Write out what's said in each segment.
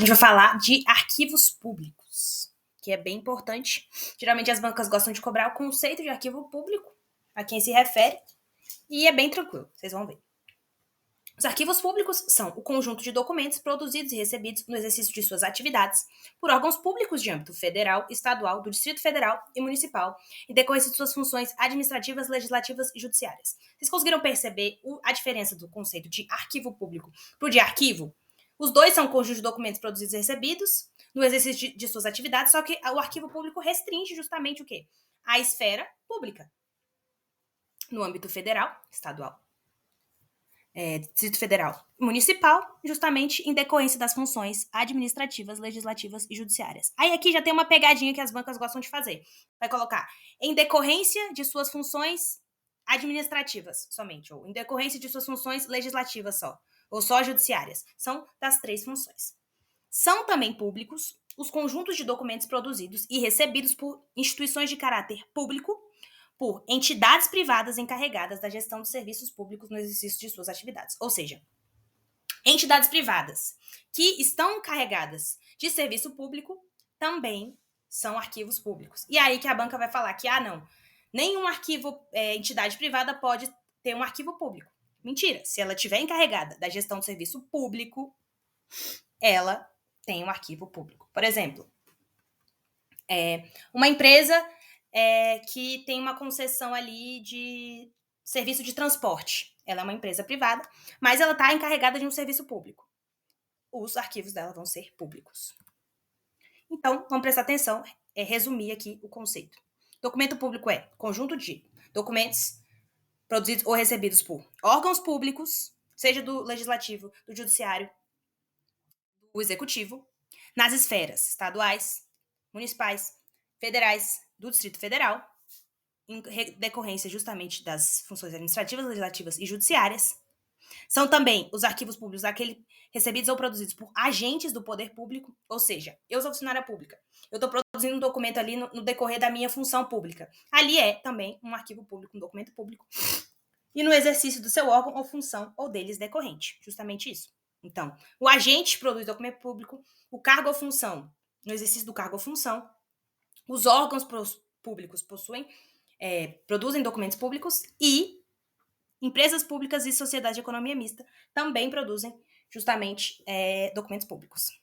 A gente vai falar de arquivos públicos, que é bem importante. Geralmente as bancas gostam de cobrar o conceito de arquivo público, a quem se refere, e é bem tranquilo, vocês vão ver. Os arquivos públicos são o conjunto de documentos produzidos e recebidos no exercício de suas atividades por órgãos públicos de âmbito federal, estadual, do Distrito Federal e municipal, em decorrência de suas funções administrativas, legislativas e judiciárias. Vocês conseguiram perceber a diferença do conceito de arquivo público para o de arquivo? Os dois são conjuntos de documentos produzidos e recebidos no exercício de suas atividades, só que o arquivo público restringe justamente o quê? A esfera pública. No âmbito federal, estadual, Distrito Federal Municipal, justamente em decorrência das funções administrativas, legislativas e judiciárias. Aí aqui já tem uma pegadinha que as bancas gostam de fazer. Vai colocar em decorrência de suas funções administrativas somente, ou em decorrência de suas funções legislativas só, ou só judiciárias. São das três funções. São também públicos os conjuntos de documentos produzidos e recebidos por instituições de caráter público, por entidades privadas encarregadas da gestão de serviços públicos no exercício de suas atividades. Ou seja, entidades privadas que estão encarregadas de serviço público também são arquivos públicos. E aí que a banca vai falar que, não, nenhum arquivo, entidade privada pode ter um arquivo público. Mentira, se ela estiver encarregada da gestão de serviço público, ela tem um arquivo público. Por exemplo, uma empresa que tem uma concessão ali de serviço de transporte. Ela é uma empresa privada, mas ela está encarregada de um serviço público. Os arquivos dela vão ser públicos. Então, vamos prestar atenção, resumir aqui o conceito. Documento público é conjunto de documentos produzidos ou recebidos por órgãos públicos, seja do legislativo, do judiciário, do executivo, nas esferas estaduais, municipais, federais, do Distrito Federal, em decorrência justamente das funções administrativas, legislativas e judiciárias. São também os arquivos públicos recebidos ou produzidos por agentes do poder público, ou seja, eu sou funcionária pública, eu estou produzindo um documento ali no decorrer da minha função pública. Ali é também um arquivo público, um documento público, e no exercício do seu órgão ou função ou deles decorrente, justamente isso. Então, o agente produz documento público, o cargo ou função, no exercício do cargo ou função, os órgãos públicos produzem documentos públicos e empresas públicas e sociedade de economia mista também produzem justamente documentos públicos.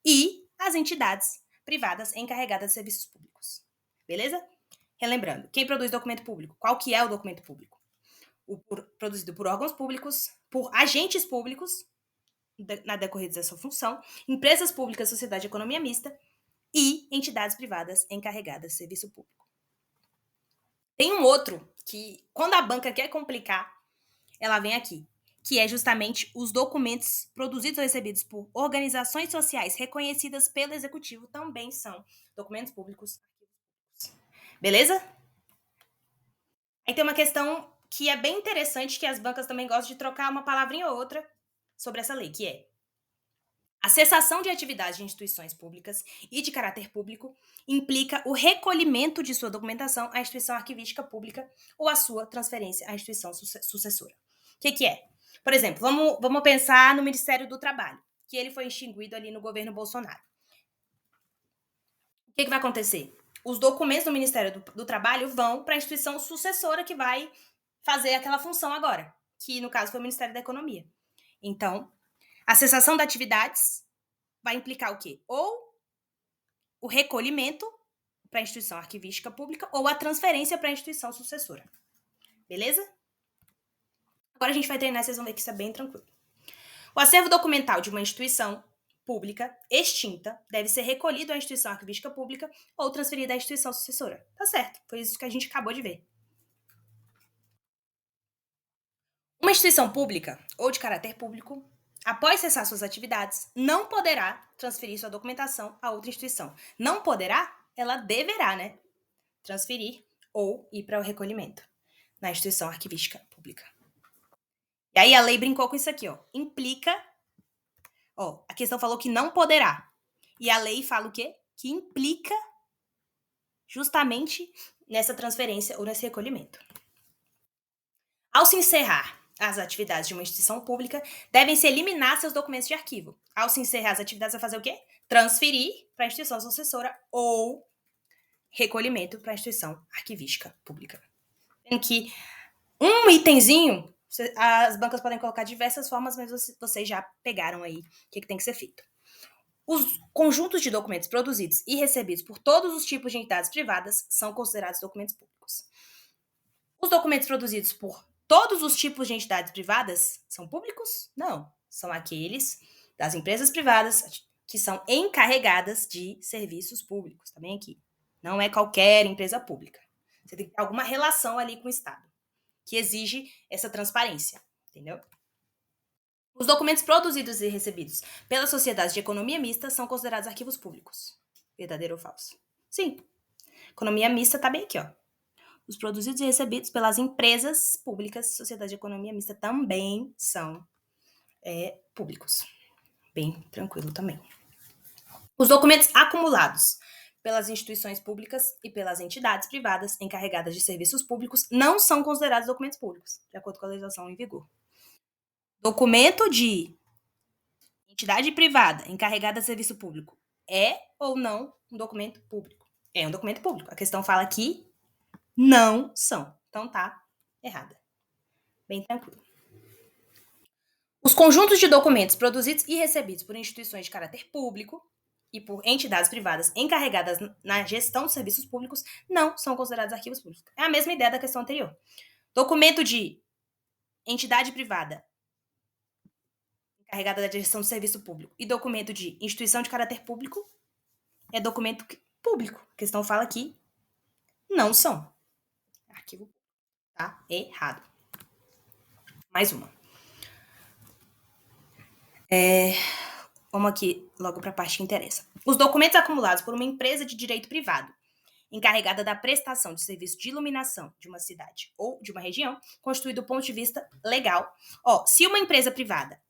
E as entidades privadas encarregadas de serviços públicos. Beleza? Relembrando, quem produz documento público? Qual que é o documento público? Produzido por órgãos públicos, por agentes públicos, na decorrência dessa função, empresas públicas, sociedade de economia mista e entidades privadas encarregadas de serviço público. Tem um outro que, quando a banca quer complicar, ela vem aqui, que é justamente os documentos produzidos ou recebidos por organizações sociais reconhecidas pelo executivo também são documentos públicos. Beleza? Aí tem uma questão que é bem interessante, que as bancas também gostam de trocar uma palavrinha ou outra sobre essa lei, que é a cessação de atividades de instituições públicas e de caráter público implica o recolhimento de sua documentação à instituição arquivística pública ou a sua transferência à instituição sucessora. O que é? Por exemplo, vamos pensar no Ministério do Trabalho, que ele foi extinguido ali no governo Bolsonaro. O que vai acontecer? Os documentos do Ministério do Trabalho vão para a instituição sucessora que vai fazer aquela função agora, que no caso foi o Ministério da Economia. Então, a cessação de atividades vai implicar o quê? Ou o recolhimento para a instituição arquivística pública ou a transferência para a instituição sucessora. Beleza? Agora a gente vai treinar, vocês vão ver que isso é bem tranquilo. O acervo documental de uma instituição pública extinta deve ser recolhido à instituição arquivística pública ou transferido à instituição sucessora. Tá certo, foi isso que a gente acabou de ver. Uma instituição pública ou de caráter público, após cessar suas atividades, não poderá transferir sua documentação a outra instituição. Não poderá? Ela deverá, transferir ou ir para o recolhimento na instituição arquivística pública. E aí a lei brincou com isso aqui, implica, a questão falou que não poderá. E a lei fala o quê? Que implica justamente nessa transferência ou nesse recolhimento. Ao se encerrar as atividades de uma instituição pública, devem-se eliminar seus documentos de arquivo. Ao se encerrar as atividades, vai fazer o quê? Transferir para a instituição sucessora ou recolhimento para a instituição arquivística pública. Em que um itemzinho, as bancas podem colocar diversas formas, mas vocês já pegaram aí o que tem que ser feito. Os conjuntos de documentos produzidos e recebidos por todos os tipos de entidades privadas são considerados documentos públicos. Os documentos produzidos por todos os tipos de entidades privadas são públicos? Não. São aqueles das empresas privadas que são encarregadas de serviços públicos. Também aqui. Não é qualquer empresa pública. Você tem que ter alguma relação ali com o Estado, que exige essa transparência, entendeu? Os documentos produzidos e recebidos pelas sociedades de economia mista são considerados arquivos públicos. Verdadeiro ou falso? Sim. Economia mista tá bem aqui, ó. Os produzidos e recebidos pelas empresas públicas, sociedade de economia mista, também são públicos. Bem tranquilo também. Os documentos acumulados pelas instituições públicas e pelas entidades privadas encarregadas de serviços públicos não são considerados documentos públicos, de acordo com a legislação em vigor. Documento de entidade privada encarregada de serviço público é ou não um documento público? É um documento público. A questão fala que não são. Então tá errada. Bem tranquilo. Os conjuntos de documentos produzidos e recebidos por instituições de caráter público e por entidades privadas encarregadas na gestão de serviços públicos não são considerados arquivos públicos. É a mesma ideia da questão anterior. Documento de entidade privada encarregada da gestão de serviço público e documento de instituição de caráter público é documento público. A questão fala que não são. Arquivo público. Tá errado. Mais uma. Vamos aqui logo para a parte que interessa. Os documentos acumulados por uma empresa de direito privado encarregada da prestação de serviço de iluminação de uma cidade ou de uma região, constitui do ponto de vista legal. Se uma empresa privada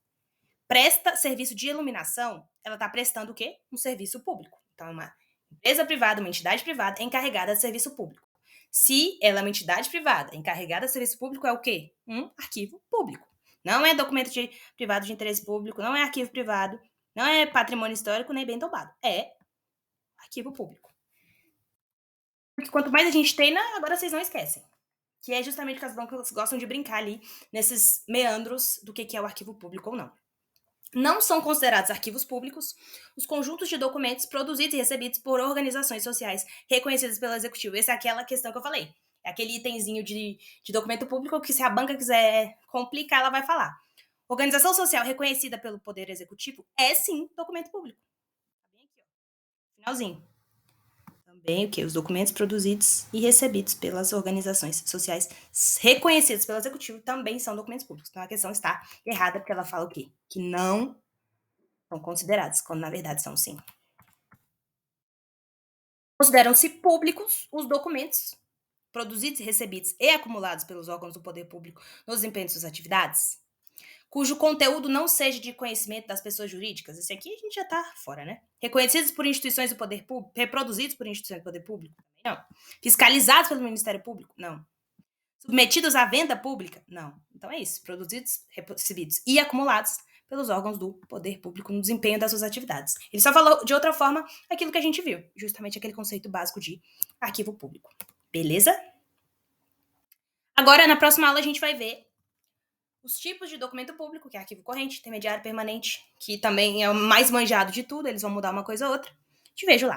presta serviço de iluminação, ela está prestando o quê? Um serviço público. Então, é uma empresa privada, uma entidade privada encarregada de serviço público. Se ela é uma entidade privada encarregada de serviço público, é o quê? Um arquivo público. Não é documento privado de interesse público, não é arquivo privado, não é patrimônio histórico nem bem tombado. É arquivo público. Porque quanto mais a gente treina, agora vocês não esquecem. Que é justamente porque as bancas gostam de brincar ali nesses meandros do que é o arquivo público ou não. Não são considerados arquivos públicos os conjuntos de documentos produzidos e recebidos por organizações sociais reconhecidas pelo Executivo. Essa é aquela questão que eu falei. É aquele itemzinho de documento público que, se a banca quiser complicar, ela vai falar. Organização social reconhecida pelo Poder Executivo é, sim, documento público. Tá bem aqui, ó. Finalzinho. Também o quê? Os documentos produzidos e recebidos pelas organizações sociais reconhecidas pelo Executivo também são documentos públicos. Então, a questão está errada porque ela fala o quê? Que não são considerados, quando na verdade são sim. Consideram-se públicos os documentos produzidos, recebidos e acumulados pelos órgãos do poder público no desempenho de suas atividades, cujo conteúdo não seja de conhecimento das pessoas jurídicas. Esse aqui a gente já tá fora, né? Reconhecidos por instituições do poder público, reproduzidos por instituições do poder público? Não. Fiscalizados pelo Ministério Público? Não. Submetidos à venda pública? Não. Então é isso. Produzidos, recebidos e acumulados pelos órgãos do poder público no desempenho das suas atividades. Ele só falou de outra forma aquilo que a gente viu, justamente aquele conceito básico de arquivo público. Beleza? Agora, na próxima aula, a gente vai ver os tipos de documento público, que é arquivo corrente, intermediário, permanente, que também é o mais manjado de tudo, eles vão mudar uma coisa ou outra. Te vejo lá.